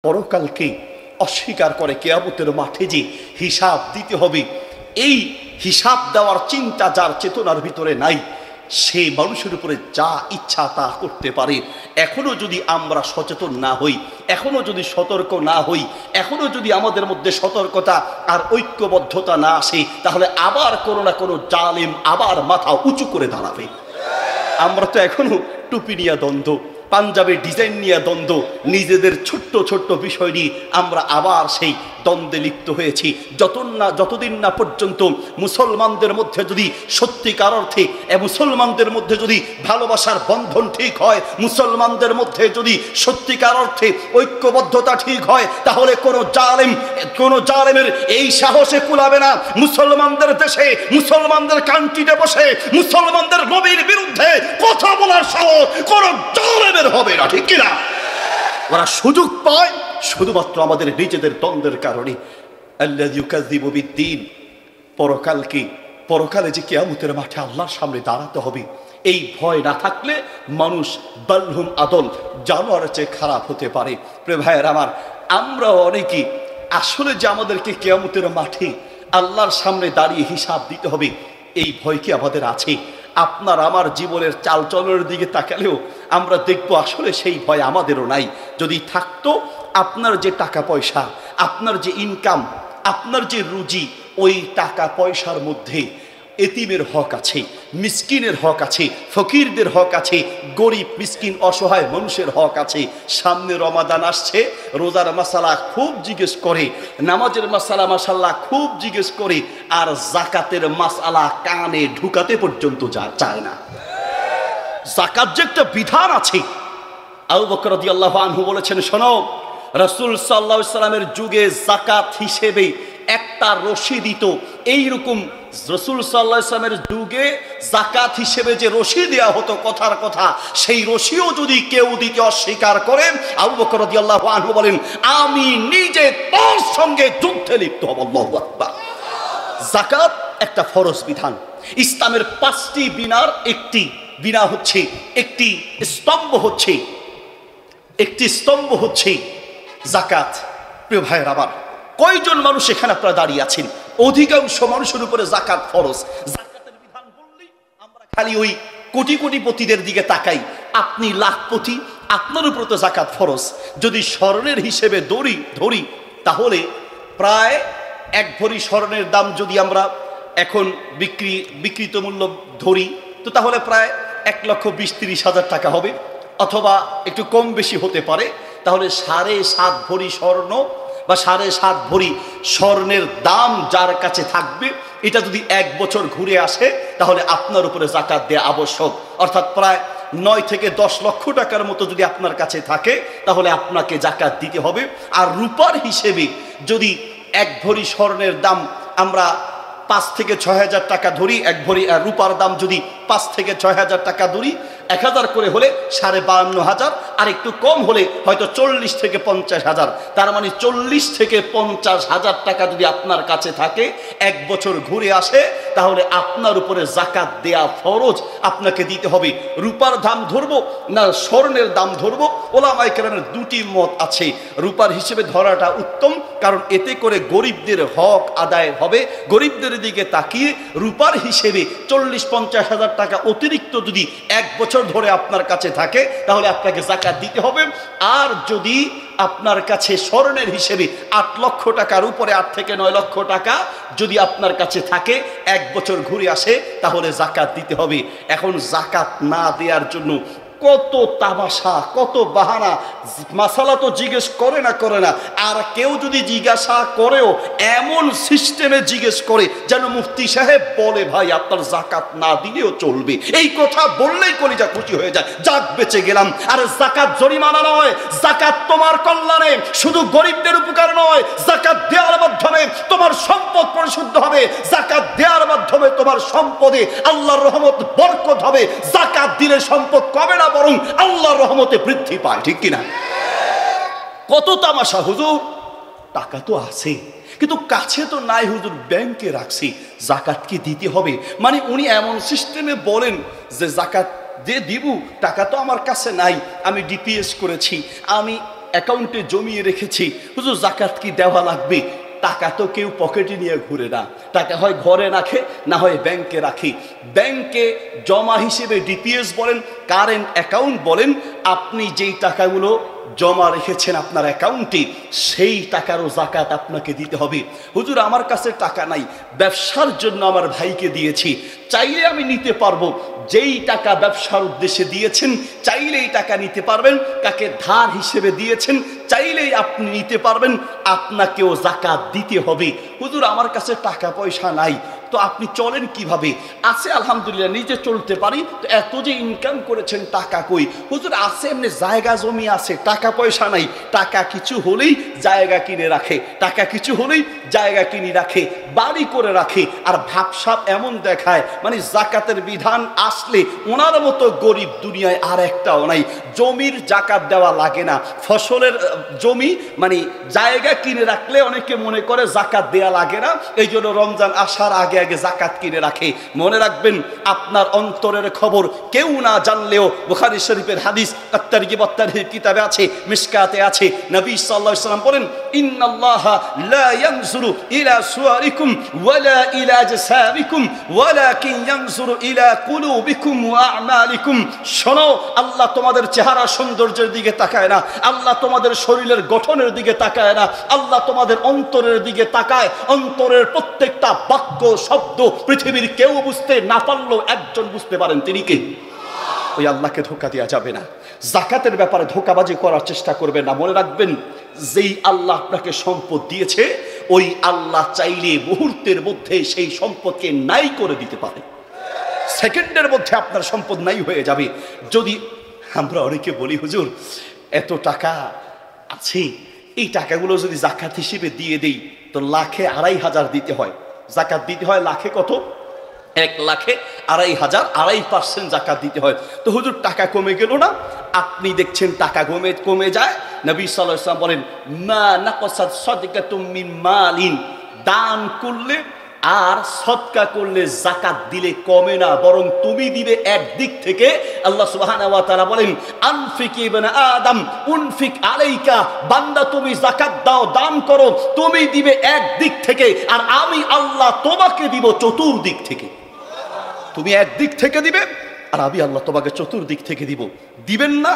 পরকালকে অস্বীকার করে কিয়ামতের মাঠে যে হিসাব দিতে হবে, এই হিসাব দেওয়ার চিন্তা যার চেতনার ভিতরে নাই, সে মানুষের উপরে যা ইচ্ছা তা করতে পারে। এখনো যদি আমরা সচেতন না হই, এখনো যদি সতর্ক না হই, এখনো যদি আমাদের মধ্যে সতর্কতা আর ঐক্যবদ্ধতা না আসে, তাহলে আবার কোনো না কোনো জালেম আবার মাথা উঁচু করে দাঁড়াবে। আমরা তো এখনো টুপি নিয়ে দ্বন্দ্ব, পাঞ্জাবের ডিজাইন নিয়ে দ্বন্দ্ব, নিজেদের ছোট্ট ছোট্ট বিষয় নিয়ে আমরা আবার সেই দ্বন্দ্বে লিপ্ত হয়েছি। যতদিন না পর্যন্ত মুসলমানদের মধ্যে যদি সত্যিকার অর্থে মুসলমানদের মধ্যে যদি ভালোবাসার বন্ধন ঠিক হয়, মুসলমানদের মধ্যে যদি সত্যিকার অর্থে ঐক্যবদ্ধতা ঠিক হয়, তাহলে কোনো জালেমের এই সাহসে কুলাবে না মুসলমানদের দেশে, মুসলমানদের কান্ট্রিতে বসে মুসলমানদের নবীর বিরুদ্ধে কথা বলার সাহস কোন জালেমের হবে না, ঠিক কিনা? ওরা সুযোগ পায় শুধুমাত্র আমাদের নিজেদের দ্বন্দ্বের কারণে। আল্লাযী ইউকাযযিবু বিদ্দীন, পরকালে যে কিয়ামতের মাঠে আল্লাহর সামনে দাঁড়াতে হবে, এই ভয় না থাকলে মানুষ বালহুম আদল, জানোয়ারের চেয়ে খারাপ হতে পারে। প্রিয় ভাইয়ের আমার, আমরা অনেকেই আসলে যে আমাদেরকে কিয়ামতের মাঠে আল্লাহর সামনে দাঁড়িয়ে হিসাব দিতে হবে, এই ভয় কি আমাদের আছে? আপনার আমার জীবনের চালচলনের দিকে তাকালেও আমরা দেখব আসলে সেই ভয় আমাদেরও নাই। যদি থাকতো, আপনার যে টাকা পয়সা, আপনার যে ইনকাম, আপনার যে রুজি, ওই টাকা পয়সার মধ্যে এতিমের হক আছে, মিসকিনের হক আছে, ফকিরদের হক আছে, গরিব মিসকিন অসহায় মানুষের হক আছে। সামনে রমাদান আসছে, রোজার মাসালা খুব জিজ্ঞেস করে, নামাজের মাসালা মাশাল্লাহ খুব জিজ্ঞেস করে, আর জাকাতের মাসালা কানে ঢুকাতে পর্যন্ত চায় না। জাকাত যে একটা বিধান আছে, আবু বকর রাদিয়াল্লাহু আনহু বলেছেন, শোনো, রাসূল সাল্লাল্লাহু আলাইহি সাল্লামের যুগে জাকাত হিসেবে একটা রশি দিত। এইরকম রাসূল সাল্লাল্লাহু আলাইহি সাল্লামের যুগে যাকাত হিসেবে যে রশি দেওয়া হতো, কথার কথা, সেই রশিও যদি কেউ দিতে অস্বীকার করে, আবু বকর রাদিয়াল্লাহু আনহু বলেন, আমি নিজে তার সঙ্গে যুদ্ধে লিপ্ত হব। আল্লাহু আকবার। যাকাত একটা ফরজ বিধান। ইসলামের 5টি বিনার একটি বিনা হচ্ছে, একটি স্তম্ভ হচ্ছে যাকাত। প্রিয় ভাইয়ের আবার, কয়জন মানুষ এখানে আপনারা দাঁড়িয়ে আছেন? অধিকাংশ মানুষের উপরে যাকাত ফরজ। যাকাতের বিধান বললেই আমরা খালি ওই কোটি কোটিপতিদের দিকে তাকাই। আপনি লাখপতি, আপনার উপরে তো যাকাত ফরজ। যদি স্বর্ণের হিসেবে ধরি তাহলে প্রায় 1 ভরি স্বর্ণের দাম যদি আমরা এখন বিক্রিত মূল্য ধরি, তো তাহলে প্রায় 1,20,30,000 টাকা হবে, অথবা একটু কম বেশি হতে পারে। তাহলে 7.5 ভরি স্বর্ণ বা 7.5 ভরি স্বর্ণের দাম যার কাছে থাকবে, এটা যদি 1 বছর ঘুরে আসে, তাহলে আপনার উপরে যাকাত দেয়া আবশ্যক। অর্থাৎ প্রায় 9 থেকে 10 লক্ষ টাকার মতো যদি আপনার কাছে থাকে, তাহলে আপনাকে যাকাত দিতে হবে। আর রূপার হিসেবে যদি 1 ভরি স্বর্ণের দাম আমরা 5 থেকে 6,000 টাকা ধরি, 1 ভরি রূপার দাম যদি 5 থেকে 6,000 টাকা ধরি, 1,000 করে হলে 52,500, আর একটু কম হলে হয়তো 40 থেকে 50,000। তার মানে 40 থেকে 50,000 টাকা যদি আপনার কাছে থাকে, 1 বছর ঘুরে আসে, তাহলে আপনার উপরে যাকাত দেয়া ফরজ, আপনাকে দিতে হবে। রূপার দাম ধরবো না স্বর্ণের দাম ধরবো, ওলামায়ে কেরামের 2টি মত আছে। রূপার হিসেবে ধরাটা উত্তম, কারণ এতে করে গরিবদের হক আদায় হবে। গরিবদের দিকে তাকিয়ে রূপার হিসেবে 40-50,000 টাকা অতিরিক্ত যদি 1 বছর ধরে আপনার কাছে থাকে, তাহলে আপনাকে যাকাত দিতে হবে। আর যদি আপনার কাছে স্বর্ণের হিসেবে 8 লক্ষ টাকার উপরে, 8 থেকে 9 লক্ষ টাকা যদি আপনার কাছে থাকে, 1 বছর ঘুরে আসে, তাহলে যাকাত দিতে হবে। এখন যাকাত না দেওয়ার জন্য কত তামাশা, কত বাহানা। মাসালা তো জিজ্ঞেস করে না, আর কেউ যদি জিজ্ঞাসা করেও এমন সিস্টেমে জিজ্ঞেস করে যেন মুফতি সাহেব বলে, ভাই আপনার যাকাত না দিলেও চলবে। এই কথা বললেই কলিজা খুশি হয়ে যায়, যাক বেঁচে গেলাম। আর যাকাত জরিমানা নয়, যাকাত তোমার কল্যাণে, শুধু গরিবদের উপকার নয়। যাকাত দেওয়ার মাধ্যমে তোমার সম্পদ পরিশুদ্ধ হবে, যাকাত দেওয়ার মাধ্যমে তোমার সম্পদে আল্লাহর রহমত বরকত হবে। যাকাত দিলে সম্পদ কমে না, বরং আল্লাহর রহমতে বৃদ্ধি পায়, ঠিক কিনা? কত তামাশা, হুজুর টাকা তো আছে কিন্তু কাছে তো নাই, হুজুর ব্যাংকে রাখছি, যাকাত কি দিতে হবে? মানে উনি এমন সিস্টেমে বলেন যে যাকাত যে দিব, টাকা তো আমার কাছে নাই, আমি ডিপিএস করেছি, আমি অ্যাকাউন্টে জমিয়ে রেখেছি, হুজুর জাকাত কি দেওয়া লাগবে? টাকা তো কেউ পকেটে নিয়ে ঘুরে না, টাকা হয় ঘরে রাখে, না হয় ব্যাংকে রাখি। ব্যাংকে জমা হিসেবে ডিপিএস বলেন, কারেন্ট অ্যাকাউন্ট বলেন, আপনি যেই টাকাগুলো জমা রেখেছেন আপনার অ্যাকাউন্টে, সেই টাকারও জাকাত আপনাকে দিতে হবে। হুজুর আমার কাছে টাকা নাই, ব্যবসার জন্য আমার ভাইকে দিয়েছি, চাইলে আমি নিতে পারবো। যেই টাকা ব্যবসার উদ্দেশ্যে দিয়েছেন চাইলেই টাকা নিতে পারবেন, কাকে ধার হিসেবে দিয়েছেন চাইলেই আপনি নিতে পারবেন, আপনাকেও জাকাত দিতে হবে। হুজুর আমার কাছে টাকা পয়সা নাই, তো আপনি চলেন কিভাবে? আছে আলহামদুলিল্লাহ, নিজে চলতে পারি, তো এত যে ইনকাম করেছেন টাকা কই? হুজুর আছে এমনি জায়গা জমি আছে, টাকা পয়সা নাই। টাকা কিছু হলেই জায়গা কিনে রাখে, টাকা কিছু হলেই জায়গা কিনে রাখে, বাড়ি করে রাখে, আর ভাবসাব এমন দেখায় মানে জাকাতের বিধান আসলে ওনার মতো গরিব দুনিয়ায় আর একটাও নাই। জমির জাকাত দেওয়া লাগে না, ফসলের জমি মানে জায়গা কিনে রাখলে অনেকে মনে করে জাকাত দেয়া লাগে না, এই জন্য রমজান আসার আগে আগে জাকাত কিনে রাখে। মনে রাখবেন আপনার অন্তরের খবর কেউ না জানলেও বুখারী শরীফের হাদিস আত-তারগিব ওয়াত-তারহিব কিতাবে আছে, মিশকাতে আছে, নবী সাল্লাল্লাহু আলাইহি ওয়াসাল্লাম বলেন, ইন্নাল্লাহা লা ইয়ানজুরু ইলা সুওয়ারিকুম ওয়ালা ইলা জাসামিকুম ওয়ালাকিন ইয়ানজুরু ইলা কুলুবিকুম ওয়া আমালিকুম। শোনো, আল্লাহ তোমাদের চেহারা সৌন্দর্যের দিকে তাকায় না, আল্লাহ তোমাদের শরীরের গঠনের দিকে তাকায় না, আল্লাহ তোমাদের অন্তরের দিকে তাকায়। অন্তরের প্রত্যেকটা বাক্য শব্দ পৃথিবীর কেউ বুঝতে না পারলেও একজন বুঝতে পারেন, তিনি কে? ওই আল্লাহকে ধোঁকা দেওয়া যাবে না। জাকাতের ব্যাপারে ধোঁকাবাজি করার চেষ্টা করবেন না। মনে রাখবেন, যেই আল্লাহ আপনাকে সম্পদ দিয়েছে ওই আল্লাহ চাইলে মুহূর্তের মধ্যে সেই সম্পদকে নাই করে দিতে পারে, সেকেন্ডের মধ্যে আপনার সম্পদ নাই হয়ে যাবে। যদি আমরা অনেকে বলি হুজুর এত টাকা আছে, এই টাকাগুলো যদি জাকাত হিসেবে দিয়ে দেই তো লাখে ২৫০০ দিতে হয়, জাকাত দিতে হয় লাখে কত? ১,২৫,০০০, ২.৫% জাকাত দিতে হয়। তো হুজুর টাকা কমে গেল না? আপনি দেখছেন টাকা কমে যায়। নবী সাল্লাল্লাহু আলাইহি ওয়াসাল্লাম বলেন, মা নাকাসাত সাদকাতুম মিন মালিন, দান করলে আর সদকা করলে জাকাত দিলে কমে না, বরং তুমি দিবে একদিক থেকে। আল্লাহ সুবহানাহু ওয়া তাআলা বলেন, আনফিক ইবনে আদম উনফিক আলাইকা, বান্দা তুমি জাকাত দাও, দান করো, তুমি দিবে একদিক থেকে আর আমি আল্লাহ তোমাকে দিব চতুর্দিক থেকে। তুমি একদিক থেকে দিবে আর আমি আল্লাহ তোমাকে চতুর্দিক থেকে দিব। দিবেন না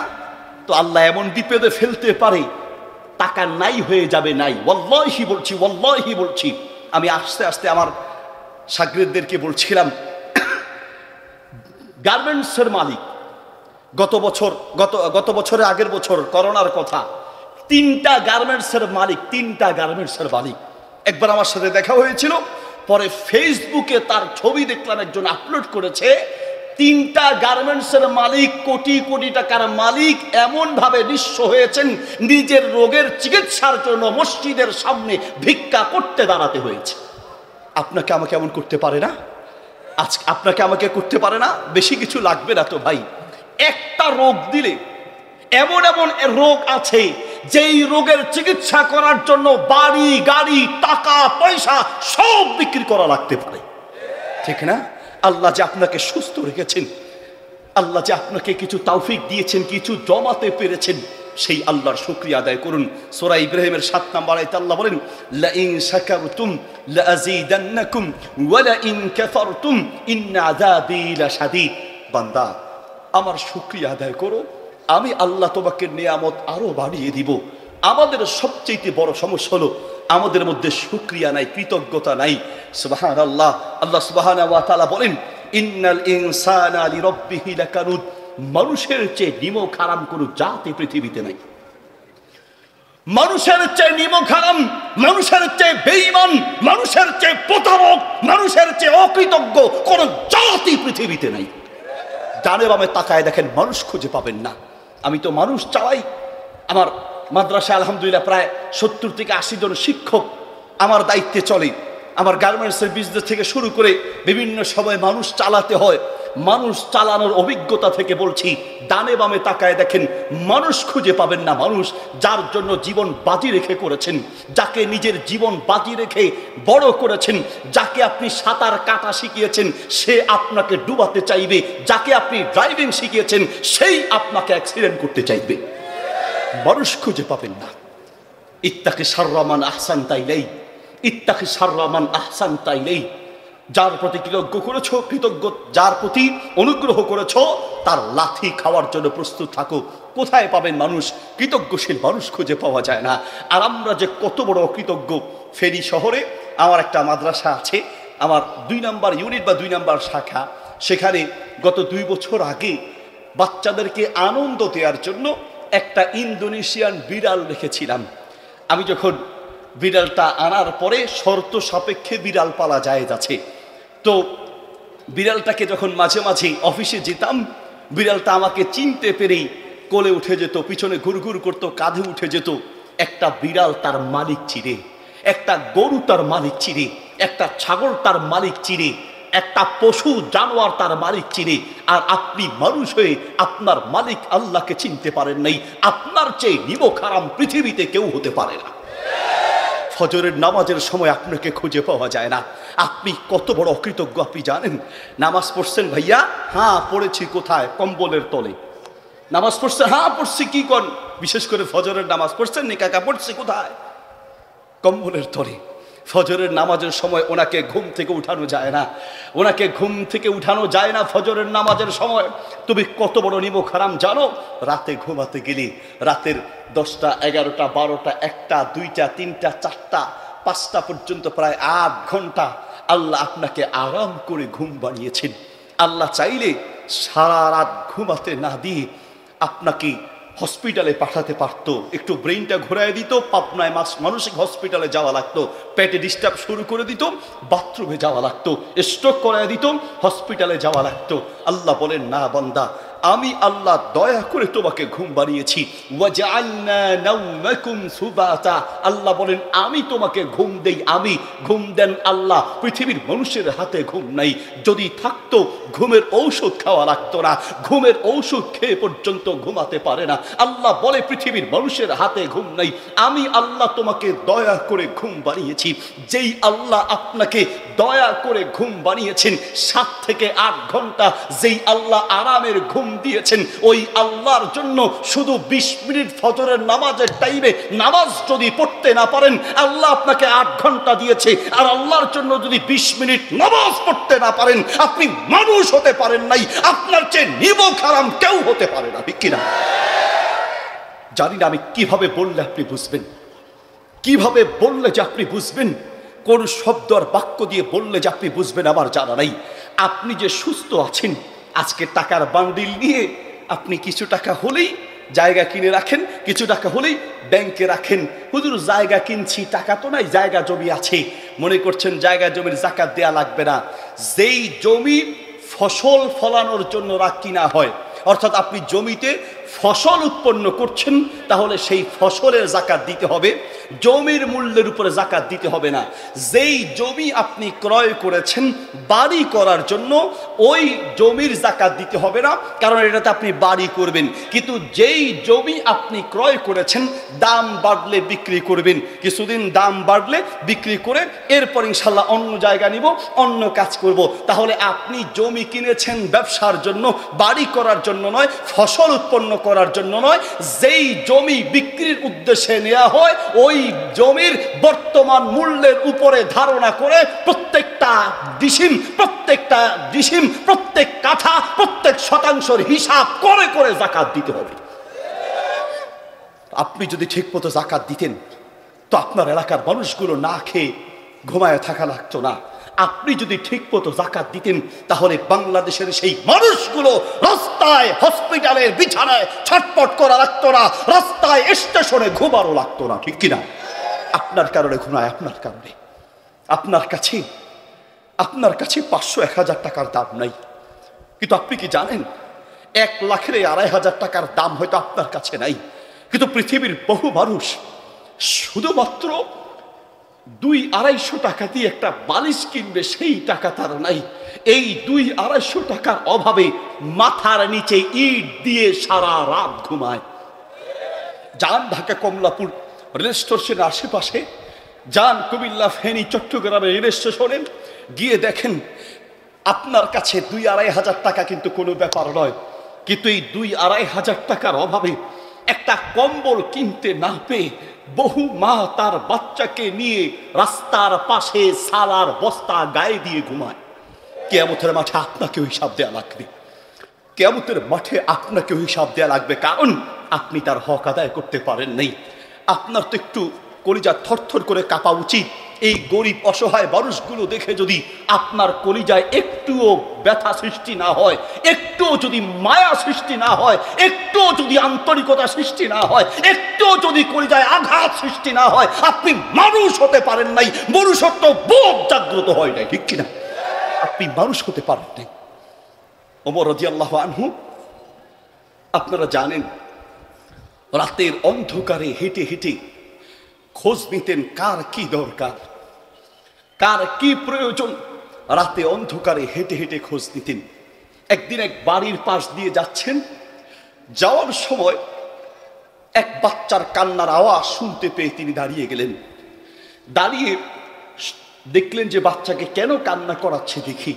তো আল্লাহ এমন বিপদে ফেলতে পারে, টাকা নাই হয়ে যাবে। নাই, ওয়াল্লাহি বলছি, ওয়াল্লাহি বলছি। আমি আস্তে আস্তে আমার শাগিরদেরকে বলছিলাম, গার্মেন্টসের মালিক গত বছরের আগের বছর করোনার কথা, 3টা গার্মেন্টসের মালিক একবার আমার সাথে দেখা হয়েছিল। পরে ফেসবুকে তার ছবি দেখলাম, একজন আপলোড করেছে, 3টা গার্মেন্টসের মালিক, কোটি কোটি টাকার মালিক, এমন ভাবে নিঃস্ব হয়েছেন, নিজের রোগের চিকিৎসার জন্য মসজিদের সামনে ভিক্ষা করতে দাঁড়াতে হয়েছে। আপনাকে আমাকে এমন করতে পারে না? আপনাকে আমাকে করতে পারে না? বেশি কিছু লাগবে না তো ভাই। একটা রোগ দিলে, এমন এমন রোগ আছে যেই রোগের চিকিৎসা করার জন্য বাড়ি গাড়ি টাকা পয়সা সব বিক্রি করা লাগতে পারে, ঠিক না? আল্লাহ যে আপনাকে সুস্থ রেখেছেন, আল্লাহ যে আপনাকে কিছু তৌফিক দিয়েছেন, কিছু জমাতে পেরেছেন, সেই আল্লাহর শুকরিয়া আদায় করুন। সূরা ইব্রাহিমের 7 নম্বর আয়াতে আল্লাহ বলেন, লা ইন শাকারতুম লা আযীদান্নাকুম ওয়া লা ইন কাফারতুম ইন্না আযাবি লাশাদীদ। বান্দা আমার শুকরিয়া আদায় করো, আমি আল্লাহ তোমাকে নিয়ামত আরো বাড়িয়ে দিব। আমাদের সবচেয়ে বড় সমস্যা হলো আমাদের মধ্যে শুকরিয়া নাই, কৃতজ্ঞতা নাই। সুবহানাল্লাহ, আল্লাহ সুবহানাহু ওয়া তাআলা বলেন, ইন্নাল ইনসানা লিরাব্বিহি লাকানুদ, মানুষের চেয়ে নিমক হারাম কোনো জাতি পৃথিবীতে নাই। মানুষের চেয়ে নিমক হারাম, মানুষের চেয়ে বেঈমান, মানুষের চেয়ে প্রতারক, মানুষের চেয়ে অকৃতজ্ঞ কোন জাতি পৃথিবীতে নাই। ডানে বামে তাকায় দেখেন, মানুষ খুঁজে পাবেন না। আমি তো মানুষ চালাই। আমার মাদ্রাসায় আলহামদুলিল্লাহ প্রায় 70 থেকে 80 জন শিক্ষক আমার দায়িত্বে চলে। আমার গার্মেন্টসের বিজনেস থেকে শুরু করে বিভিন্ন সময় মানুষ চালাতে হয়। মানুষ চালানোর অভিজ্ঞতা থেকে বলছি, ডানে বামে তাকায় দেখেন, মানুষ খুঁজে পাবেন না। মানুষ যার জন্য জীবন বাজি রেখে করেছেন, যাকে নিজের জীবন বাজি রেখে বড় করেছেন, যাকে আপনি সাঁতার কাটা শিখিয়েছেন সে আপনাকে ডুবাতে চাইবে, যাকে আপনি ড্রাইভিং শিখিয়েছেন সেই আপনাকে অ্যাক্সিডেন্ট করতে চাইবে। মানুষ খুঁজে পাবেন না। ইত্তাকি শাররা মান আহসানতা ইলাইহি, ইত্তাকি শাররা মান আহসানতা ইলাইহি। যার প্রতি কৃতজ্ঞ করেছো, কৃতজ্ঞ যার প্রতি অনুগ্রহ করেছো, তার লাথি খাওয়ার জন্য প্রস্তুত থাকো। কোথায় পাবেন মানুষ? কৃতজ্ঞশীল মানুষ খুঁজে পাওয়া যায় না। আর আমরা যে কত বড় অকৃতজ্ঞ। ফেনী শহরে আমার একটা মাদ্রাসা আছে, আমার 2 নম্বর ইউনিট বা 2 নম্বর শাখা। সেখানে গত 2 বছর আগে বাচ্চাদেরকে আনন্দ দেওয়ার জন্য একটা ইন্দোনেশিয়ান বিড়াল রেখেছিলাম। আমি যখন বিড়ালটা আনার পরে শর্ত সাপেক্ষে বিড়াল পালা যায় যাচ্ছে, তো বিড়ালটাকে যখন মাঝে মাঝে অফিসে যেতাম, বিড়ালটা আমাকে চিনতে পেরেই কোলে উঠে যেত, পিছনে ঘুরঘুর করতো, কাঁধে উঠে যেত। একটা বিড়াল তার মালিক চিনে, একটা গরু তার মালিক চিনে, একটা ছাগল তার মালিক চিনে, একটা পশু জানোয়ার তার মালিক চিনে। আর আপনি মানুষ হয়ে আপনার মালিক আল্লাহকে চিনতে পারেন নাই। আপনার চেয়ে নিমক হারাম পৃথিবীতে কেউ হতে পারে না। ফজরের নামাজের সময় আপনাকে খুঁজে পাওয়া যায় না। আপনি কত বড় অকৃতজ্ঞ আপনি জানেন? নামাজ পড়ছেন ভাইয়া? হ্যাঁ পড়েছি। কোথায়? কম্বলের তলে। নামাজ পড়ছেন? হ্যাঁ পড়ছি। কি কন? বিশেষ করে ফজরের নামাজ পড়ছেন নি কাকা? পড়ছি। কোথায়? কম্বলের তলে। ফজরের নামাজের সময় ওনাকে ঘুম থেকে উঠানো যায় না, ওনাকে ঘুম থেকে উঠানো যায় না ফজরের নামাজের সময়। তুমি কত বড় নিমক হারাম জানো? রাতে ঘুমাতে গেলে রাতের 10টা, 11টা, 12টা, 1টা, 2টা, 3টা, 4টা, 5টা পর্যন্ত প্রায় 8 ঘন্টা আল্লাহ আপনাকে আরাম করে ঘুম বানিয়েছেন। আল্লাহ চাইলে সারা রাত ঘুমাতে না দিয়ে আপনাকে হসপিটালে পাঠাতে পারতো। একটু ব্রেইনটা ঘুরাই দিত, পাবনায় মানসিক হসপিটালে যাওয়া লাগতো, পেটে ডিস্টার্ব শুরু করে দিত, বাথরুমে যাওয়া লাগতো, স্ট্রোক করাই দিত, হসপিটালে যাওয়া লাগতো। আল্লাহ বলেন, না বান্দা, আমি আল্লাহ দয়া করে তোমাকে ঘুম বানিয়েছি। ওয়াজআলনা নাওমাকুম সুবাতা। আল্লাহ বলেন, আমি তোমাকে ঘুম দেই, আমি ঘুম দেন আল্লাহ। পৃথিবীর মানুষের হাতে ঘুম নাই। যদি থাকতো ঘুমের ঔষধ খাওয়া লাগতো না। ঘুমের ঔষধ খেয়ে পর্যন্ত ঘুমাতে পারে না। আল্লাহ বলে, পৃথিবীর মানুষের হাতে ঘুম নাই, আমি আল্লাহ তোমাকে দয়া করে ঘুম বানিয়েছি। যেই আল্লাহ আপনাকে দয়া করে ঘুম বানিয়েছেন 7 থেকে 8 ঘন্টা, যেই আল্লাহ আরামের ঘুম দিয়েছেন, ওই আল্লাহর জন্য শুধু 20 মিনিট ফজরের নামাজের টাইমে নামাজ যদি পড়তে না পারেন, আল্লাহ আপনাকে 8 ঘন্টা দিয়েছে। আর আল্লাহর জন্য যদি 20 মিনিট নামাজ পড়তে না পারেন, আপনি মানুষ হতে পারেন নাই। আপনার চেয়ে নিমক হারাম কেউ হতে পারে না, ঠিক কিনা? জানি না আমি কিভাবে বললে আপনি বুঝবেন, কিভাবে বললে যে আপনি বুঝবেন, কোন শব্দ আর বাক্য দিয়ে বললে যে আপনি বুঝবেন আমার জানা নাই। আপনি যে সুস্থ আছেন, আজকে টাকার বান্ডিল নিয়ে আপনি কিছু টাকা হলেই জায়গা কিনে রাখেন, কিছু টাকা হলেই ব্যাংকে রাখেন। হুজুর জায়গা কিনছি, টাকা তো নাই, জায়গা জমি আছে। মনে করছেন জায়গা জমির যাকাত দেয়া লাগবে না। যেই জমি ফসল ফলানোর জন্য কিনা হয়, অর্থাৎ আপনি জমিতে ফসল উৎপন্ন করছেন, তাহলে সেই ফসলের যাকাত দিতে হবে, জমির মূল্যের উপরে যাকাত দিতে হবে না। যেই জমি আপনি ক্রয় করেছেন বাড়ি করার জন্য, ওই জমির যাকাত দিতে হবে না, কারণ এটাতে আপনি বাড়ি করবেন। কিন্তু যেই জমি আপনি ক্রয় করেছেন, দাম বাড়লে বিক্রি করবেন, কিছুদিন দাম বাড়লে বিক্রি করে এরপর ইনশাল্লাহ অন্য জায়গা নিব, অন্য কাজ করব। তাহলে আপনি জমি কিনেছেন ব্যবসার জন্য, বাড়ি করার জন্য নয়, ফসল উৎপন্ন করার জন্য নয়। যেই জমি বিক্রির উদ্দেশ্যে নেওয়া হয়, ওই জমির বর্তমান মূল্যের উপরে ধারণা করে প্রত্যেকটা ডিসিম, প্রত্যেক কাঠা, প্রত্যেক শতাংশের হিসাব করে করে যাকাত দিতে হবে। আপনি যদি ঠিকমতো যাকাত দিতেন, তো আপনার এলাকার মানুষগুলো না খেয়ে ঘুমায় থাকা লাগতো না। আপনি যদি ঠিকমতো যাকাত দিতেন, তাহলে বাংলাদেশের সেই মানুষগুলো রাস্তায়, হসপিটালের বিছানায় ছটপট করা লাগতো না, রাস্তায় স্টেশনে ঘুমারও লাগতো না, ঠিক কিনা? আপনার কারণে ঘুমায়, আপনার কারণে। আপনার কাছে 500-1000 টাকার দাম নাই, কিন্তু আপনি কি জানেন 1 লাখের 2,500 টাকার দাম হয়তো আপনার কাছে নাই, কিন্তু পৃথিবীর বহু মানুষ শুধুমাত্র 200-250 টাকা দিয়ে একটা বালিশ কিনবে, সেই টাকা তার নাই। এই 200-250 টাকার অভাবে মাথার নিচে ইট দিয়ে সারা রাত ঘুমায়। যান ঢাকা কমলাপুর রেল স্টেশনের আশেপাশে, যান কুমিল্লা, ফেনী, চট্টগ্রামের রেল স্টেশনে গিয়ে দেখেন, আপনার কাছে 2-2,500 টাকা কিন্তু কোনো ব্যাপার নয়, কিন্তু এই 2-2,500 টাকার অভাবে একটা কম্বল কিনতে না পেয়ে বহু মা তার বাচ্চাকে নিয়ে রাস্তার পাশে সালার বস্তা গায়ে দিয়ে ঘুমায়। কিয়ামতের মাঠে আপনাকেও হিসাব দেয়া লাগবে। কিয়ামতের মাঠে আপনাকেও হিসাব দেয়া লাগবে, কারণ আপনি তার হক আদায় করতে পারেন নাই। আপনার তো একটু কলিজা থরথর করে কাঁপা উচিত। এই গরিব অসহায় মানুষগুলো দেখে যদি আপনার কলিজায় একটুও ব্যথা সৃষ্টি না হয়, একটুও যদি মায়া সৃষ্টি না হয়, একটুও যদি আন্তরিকতা সৃষ্টি না হয়, একটুও যদি কলিজায় আঘাত সৃষ্টি না হয়, আপনি মানুষ হতে পারেন নাই। মনুষ্যত্ব বোধ জাগ্রত হয় নাই, ঠিক কিনা? আপনি মানুষ হতে পারেন নাই। ওমর রাদিয়াল্লাহু আনহু, আপনারা জানেন, রাতের অন্ধকারে হেঁটে হেঁটে খোঁজ নিতেন কার কি দরকার, কার কি প্রয়োজন। রাতে অন্ধকারে হেঁটে হেঁটে খোঁজ নিতেন। একদিন এক বাড়ির পাশ দিয়ে যাচ্ছেন, যাওয়ার সময় এক বাচ্চার কান্নার আওয়াজ শুনতে পেয়ে তিনি দাঁড়িয়ে গেলেন। দাঁড়িয়ে দেখলেন যে বাচ্চাকে কেন কান্না করাচ্ছে দেখি।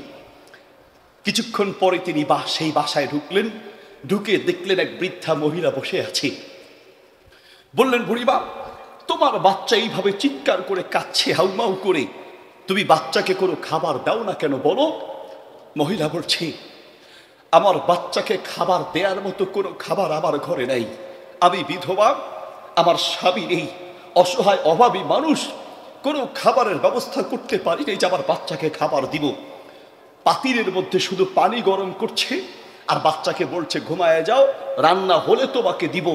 কিছুক্ষণ পরে তিনি সেই বাসায় ঢুকলেন। ঢুকে দেখলেন এক বৃদ্ধা মহিলা বসে আছে। বললেন, বুড়িমা, তোমার বাচ্চা এইভাবে চিৎকার করে কাঁদছে হাউমাউ করে, তুমি বাচ্চাকে কোনো খাবার দাও না কেন বলো? মহিলা বলছে, আমার বাচ্চাকে খাবার দেওয়ার মতো কোনো খাবার আমার ঘরে নাই। আমি বিধবা, আমার স্বামী নেই, অসহায় অভাবী মানুষ, কোনো খাবারের ব্যবস্থা করতে পারি নাই যে আমার বাচ্চাকে খাবার দিব। পাতিলের মধ্যে শুধু পানি গরম করছে আর বাচ্চাকে বলছে ঘুমায় যাও, রান্না হলে তোমাকে দিব।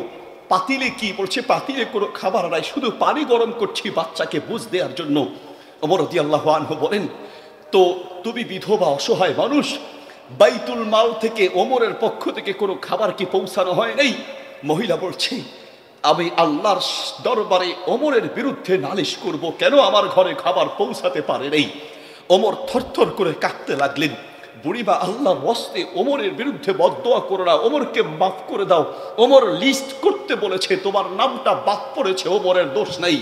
পাতিলে কি বলছে? পাতিলে কোনো খাবার নাই, শুধু পানি গরম করছি বাচ্চাকে বুঝ দেওয়ার জন্য। ওমর রাদিয়াল্লাহু আনহু বলেন, তো তুমি বিধবা অসহায় মানুষ, বাইতুল মাল থেকে ওমরের পক্ষ থেকে কোনো খাবার কি পৌঁছানো হয় নাই? মহিলা বলছে, আমি আল্লাহর দরবারে ওমরের বিরুদ্ধে নালিশ করব, কেন আমার ঘরে খাবার পৌঁছাতে পারে নাই। ওমর থরথর করে কাঁদতে লাগলেন। বুড়িমা, আল্লাহর ওয়াস্তে ওমরের বিরুদ্ধে বদদোয়া করো না, ওমরকে মাফ করে দাও। ওমর লিস্ট করতে বলেছে, তোমার নামটা বাদ পড়েছে, ওমরের দোষ নাই।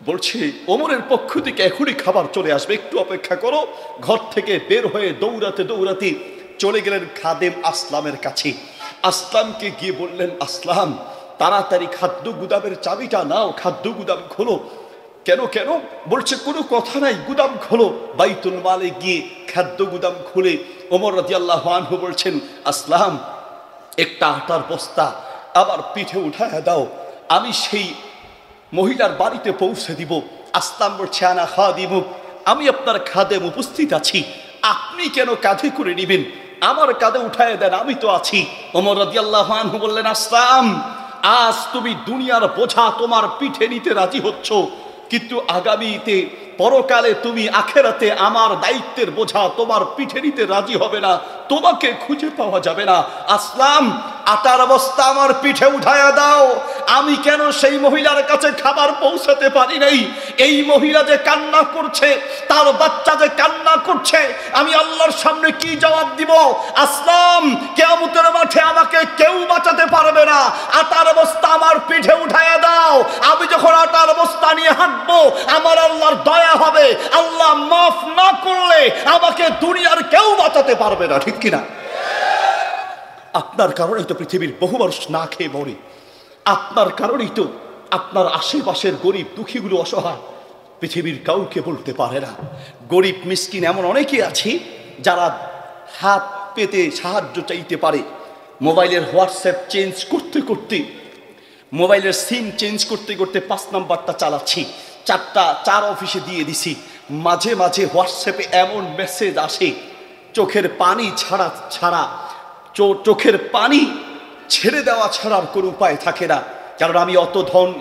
বলছে, ওমরের পক্ষ থেকে এখনই খাবার চলে আসবে, একটু অপেক্ষা করো। ঘর থেকে বের হয়ে দৌড়াতে দৌড়াতে চলে গেলেন খাদেম আসলামের কাছে। আসলামকে গিয়ে বললেন, আসলাম, তাড়াতাড়ি খাদ্য গুদামের চাবিটা নাও, খাদ্য গুদাম খোলো। কেন কেন? বলছে, কোনো কথা নাই, গুদাম খোলো। বাইতুল মালে গিয়ে খাদ্য গুদাম খুলে ওমর রাদিয়াল্লাহু আনহু বলছেন, আসলাম, একটা আটার বস্তা আবার পিঠে উঠায় দাও, আমি সেই মহিলার বাড়িতে পৌঁছে দিব। আসলাম বলছে, আনা খাদিমুক, আমি আপনার খাদেম, উপস্থিত আছি, আপনি কেন কাঁধে করে নিবেন? আমার কাঁধে উঠায় দেন, আমি তো আছি। ওমর রাদিয়াল্লাহু আনহু বললেন, আসলাম, আজ তুমি দুনিয়ার বোঝা তোমার পিঠে নিতে রাজি হচ্ছ, কিন্তু আগামীতে পরকালে তুমি আখেরাতে আমার দায়িত্বের বোঝা তোমার পিঠে নিতে রাজি হবে না, তোমাকে খুঁজে পাওয়া যাবে না। আসলাম, আটার অবস্থা আমার পিঠে উঠায়া দাও। আমি কেন সেই মহিলার কাছে খাবার পৌঁছাতে পারি নাই? এই মহিলা যে কান্না করছে, তার বাচ্চা যে কান্না করছে, আমি আল্লাহর সামনে কি জবাব দিব? আসলাম, কিয়ামতের মাঠে আমাকে কেউ বাঁচাতে পারবে না। আটার অবস্থা আমার পিঠে উঠায়া দাও। আমি যখন আটার অবস্থা নিয়ে হাঁটবো, আমার আল্লাহর দয়া হবে। আল্লাহ মাফ না করলে আমাকে দুনিয়ার কেউ বাঁচাতে পারবে না, ঠিক কিনা? আপনার কারণেই তো পৃথিবীর বহু মানুষ না খেয়ে মরে। আপনার কারণেই তো আপনার আশেপাশের গরিব দুঃখীগুলো অসহায়, পৃথিবীর কাউকে বলতে পারে না। গরিব মিসকিন এমন অনেকে আছে যারা হাত পেতে সাহায্য চাইতে পারে। মোবাইলের হোয়াটসঅ্যাপ চেঞ্জ করতে করতে, মোবাইলের সিম চেঞ্জ করতে করতে 5 নাম্বারটা চালাচ্ছি, 4 অফিসে দিয়ে দিছি। মাঝে মাঝে হোয়াটসঅ্যাপে এমন মেসেজ আসে, চোখের পানি ছাড়া চোখের পানি ছেড়ে দেওয়া ছাড়ার কোনো উপায় থাকে না। কারণ আমি অত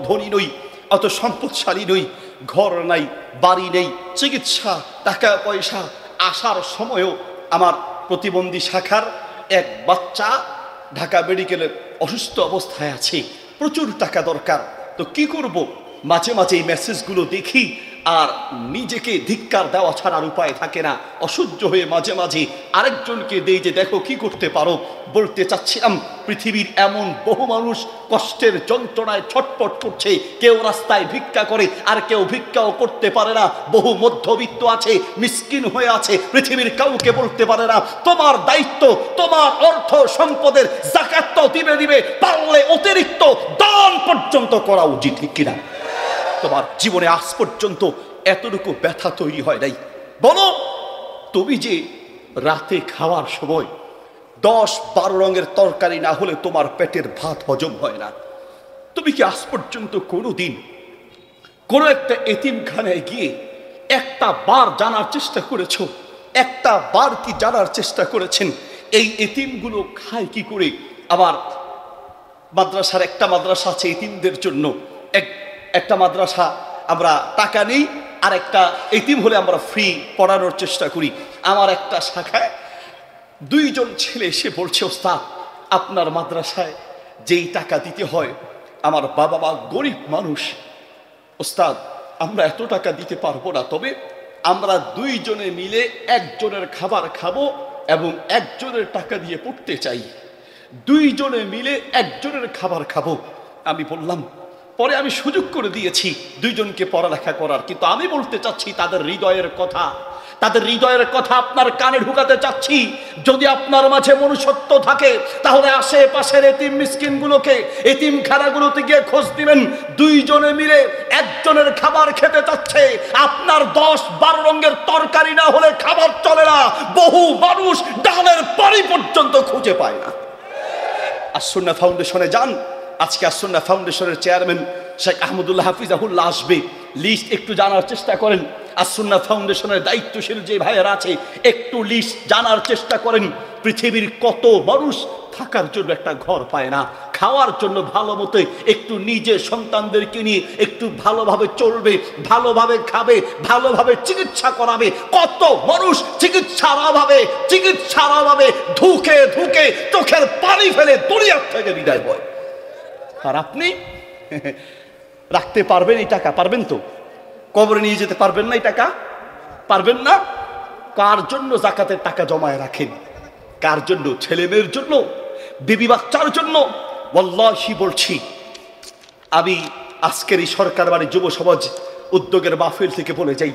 ধনী নই, অত সম্পদশালী নই, ঘর নাই, বাড়ি নেই, চিকিৎসা টাকা পয়সা আসার সময়ও আমার প্রতিবন্ধী শাখার এক বাচ্চা ঢাকা মেডিকেলে অসুস্থ অবস্থায় আছে, প্রচুর টাকা দরকার। তো কি করব? মাঝে মাঝে এই মেসেজগুলো দেখি, আর নিজেকে ধিক্কার দেওয়া ছাড়ার উপায় থাকে না। অসহ্য হয়ে মাঝে মাঝে আরেকজনকে দেই যে দেখো কি করতে পারো। বলতে চাচ্ছিলাম পৃথিবীর এমন বহু মানুষ কষ্টের যন্ত্রণায় ছটফট করছে। কেউ রাস্তায় ভিক্ষা করে, আর কেউ ভিক্ষাও করতে পারে না। বহু মধ্যবিত্ত আছে, মিসকিন হয়ে আছে, পৃথিবীর কাউকে বলতে পারে না। তোমার দায়িত্ব, তোমার অর্থ সম্পদের যাকাত তো দিবে, পারলে অতিরিক্ত দান পর্যন্ত করা উচিত, ঠিক কিনা? তোমার জীবনে আজ পর্যন্ত এতটুকু ব্যথা তৈরি হয় নাই? বলো, তুমি যে রাতে খাওয়ার সময় 10-12 রঙের তরকারি না হলে তোমার পেটের ভাত হজম হয় না, তুমি কি আজ পর্যন্ত কোনোদিন কোনো একটা এতিমখানায় গিয়ে একটা বার জানার চেষ্টা করেছো? একটা বার কি জানার চেষ্টা করেছেন এই এতিমগুলো খায় কি করে? আবার মাদ্রাসার একটা মাদ্রাসা আছে এতিমদের জন্য, একটা মাদ্রাসা আমরা টাকা নেই, আর একটা এতিম হলে আমরা ফ্রি পড়ানোর চেষ্টা করি। আমার একটা শাখায় 2 জন ছেলে এসে বলছে, ওস্তাদ আপনার মাদ্রাসায় যেই টাকা দিতে হয়, আমার বাবা মা গরিব মানুষ, ওস্তাদ আমরা এত টাকা দিতে পারবো না, তবে আমরা 2 জনে মিলে একজনের খাবার খাবো এবং একজনের টাকা দিয়ে পড়তে চাই। 2 জনে মিলে একজনের খাবার খাবো। আমি বললাম, পরে আমি সুযোগ করে দিয়েছি 2 জনকে পড়ালেখা করার, কিন্তু আমি বলতে চাচ্ছি তাদের হৃদয়ের কথা, তাদের হৃদয়ের কথা আপনার কানে ঢুকাতে চাচ্ছি। যদি আপনার মাঝে মনুষ্যত্ব থাকে তাহলে আশেপাশের এতিম মিসকিনগুলোকে, এতিমখানাগুলোতে গিয়ে খোঁজ দিবেন। 2 জনে মিলে একজনের খাবার খেতে চাচ্ছে, আপনার 10-12 রঙের তরকারি না হলে খাবার চলে না। বহু মানুষ ডালের পানি পর্যন্ত খুঁজে পায় না। আসুন্নাহ ফাউন্ডেশনে যান, আজকে আসুন্নাহ ফাউন্ডেশনের চেয়ারম্যান শেখ আহমদুল্লাহ হাফিজাহুল্লাহ আসবে, লিস্ট একটু জানার চেষ্টা করেন। আসুন্নাহ ফাউন্ডেশনের দায়িত্বশীল যে ভাইয়েরা আছে একটু লিস্ট জানার চেষ্টা করেন। পৃথিবীর কত মানুষ থাকার জন্য একটা ঘর পায় না, খাওয়ার জন্য ভালো মতো একটু নিজে সন্তানদেরকে নিয়ে একটু ভালোভাবে চলবে, ভালোভাবে খাবে, ভালোভাবে চিকিৎসা করাবে। কত মানুষ চিকিৎসার অভাবে ধুকে ধুকে চোখের পানি ফেলে দুনিয়ার থেকে বিদায় হয়। আর আপনি রাখতে পারবেন এই টাকা? পারবেন তো? কবরে নিয়ে যেতে পারবেন না এই টাকা? পারবেন না। কার জন্য যাকাতের টাকা জমায় রাখেন? কার জন্য? ছেলে মেয়ের জন্য, বিবি বাচ্চার জন্য? ওয়াল্লাহি বলছি, আমি আজকের এই সরকার বাড়ি যুব সমাজ উদ্যোগের মাহফিল থেকে বলে যাই,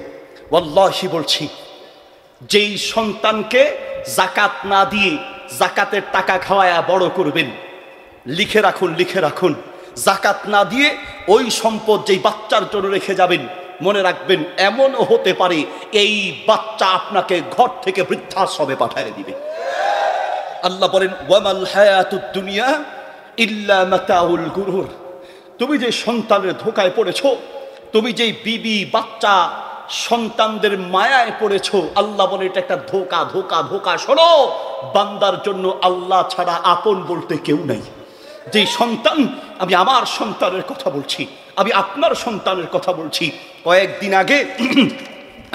ওয়াল্লাহি বলছি, যেই সন্তানকে যাকাত না দিয়ে যাকাতের টাকা খাওয়ায়া বড় করবেন, লিখে রাখুন, যাকাত না দিয়ে ওই সম্পদ যেই বাচ্চার জন্য রেখে যাবেন, মনে রাখবেন এমনও হতে পারে এই বাচ্চা আপনাকে ঘর থেকে বৃদ্ধাশ্রমে পাঠিয়ে দিবে। আল্লাহ বলেন, ওয়ামাল হায়াতুদ দুনিয়া ইল্লা মাতাউল গুরুর। তুমি যে সন্তানের ধোকায় পড়েছো, তুমি যে বিবি বাচ্চা সন্তানদের মায়ায় পড়েছো, আল্লাহ বলে এটা একটা ধোকা। শোনো, বান্দার জন্য আল্লাহ ছাড়া আপন বলতে কেউ নাই। যে সন্তান, আমি আমার সন্তানের কথা বলছি, আমি আপনার সন্তানের কথা বলছি। কয়েকদিন আগে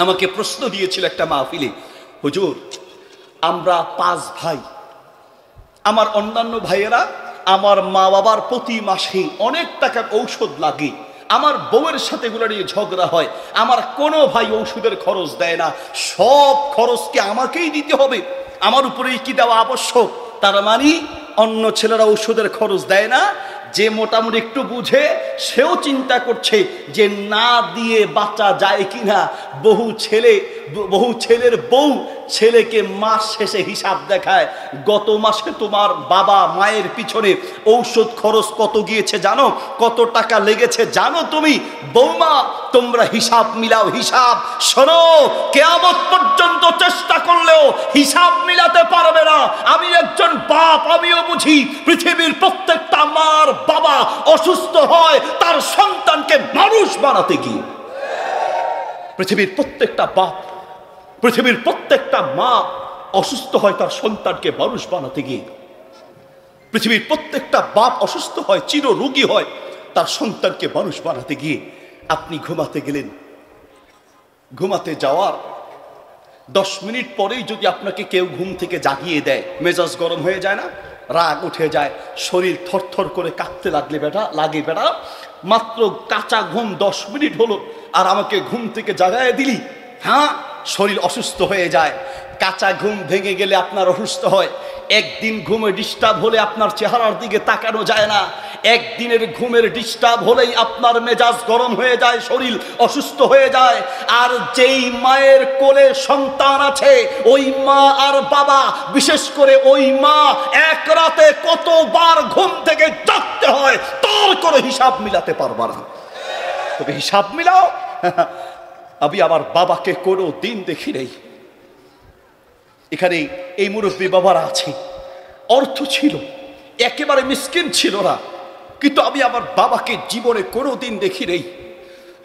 আমাকে প্রশ্ন দিয়েছিল একটা মাহফিলে, হুজুর আমরা 5 ভাই, আমার অন্যান্য ভাইয়েরা, আমার মা বাবার প্রতি মাসে অনেক টাকার ঔষধ লাগে, আমার বউয়ের সাথে এগুলো নিয়ে ঝগড়া হয়, আমার কোনো ভাই ঔষধের খরচ দেয় না, সব খরচকে আমাকেই দিতে হবে, আমার উপরেই কি দেওয়া আবশ্যক? তার মানে অন্য ছেলেরা ঔষধের খরচ দেয় না, যে মোটামুটি একটু বুঝে সেও চিন্তা করছে যে না দিয়ে বাঁচা যায় কিনা। বহু ছেলের বউ ছেলেকে মাস শেষে হিসাব দেখায়, গত মাসে তোমার বাবা মায়ের পিছনে ঔষধ খরচ কত গিয়েছে জানো, কত টাকা লেগেছে জানো তুমি? বৌমা তোমরা হিসাব মিলাও, হিসাব। শোনো, কিয়ামত পর্যন্ত চেষ্টা করলেও হিসাব মিলাতে পারবে না। আমি একজন বাপ, আমিও বুঝি পৃথিবীর প্রত্যেকটা মার বাবা অসুস্থ হয় তার সন্তানকে মানুষ বানাতে গিয়ে। পৃথিবীর প্রত্যেকটা বাপ, পৃথিবীর প্রত্যেকটা মা অসুস্থ হয় তার সন্তানকে মানুষ বানাতে গিয়ে। পৃথিবীর প্রত্যেকটা বাপ অসুস্থ হয়, চিররোগী হয় তার সন্তানকে মানুষ বানাতে গিয়ে। আপনি ঘুমাতে গেলেন, ঘুমাতে যাওয়ার 10 মিনিট পরেই যদি আপনাকে কেউ ঘুম থেকে জাগিয়ে দেয়, মেজাজ গরম হয়ে যায় না? রাগ উঠে যায়, শরীর থরথর করে কাঁপতে লাগে বেটা, মাত্র কাঁচা ঘুম 10 মিনিট হলো আর আমাকে ঘুম থেকে জাগায় দিলি। হ্যাঁ, শরীর অসুস্থ হয়ে যায়। কাঁচা ঘুম ভেঙে গেলে আপনার অসুস্থ হয়। একদিন ঘুমে ডিস্টার্ব হলে আপনার চেহারার দিকে তাকানো যায় না। একদিনের ঘুমের ডিস্টার্ব হলেই আপনার মেজাজ গরম হয়ে যায়, শরীর অসুস্থ হয়ে যায়। আর যেই মায়ের কোলে সন্তান আছে, ওই মা আর বাবা, বিশেষ করে ওই মা এক রাতে কতবার ঘুম থেকে জাগতে হয় তার করে হিসাব মিলাতে পারবা না। তবে হিসাব মিলাও, আমি আমার বাবাকে কোনো দিন দেখি নেই। এখানে এই মুরব্বী বাবারা আছে, অর্থ ছিল, একেবারে মিসকিন ছিল না, কিন্তু আমি আমার বাবাকে জীবনে কোনো দিন দেখি নেই।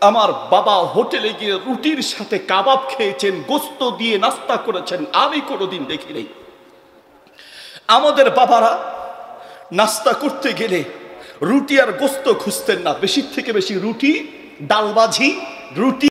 আমার বাবা হোটেলে গিয়ে রুটির সাথে কাবাব খেয়েছেন, গোস্ত দিয়ে নাস্তা করেছেন, আমি কোনো দিন দেখি নেই। আমাদের বাবারা নাস্তা করতে গেলে রুটি আর গোস্ত খুঁজতেন না, বেশি থেকে বেশি রুটি, ডাল ভাজি, রুটি।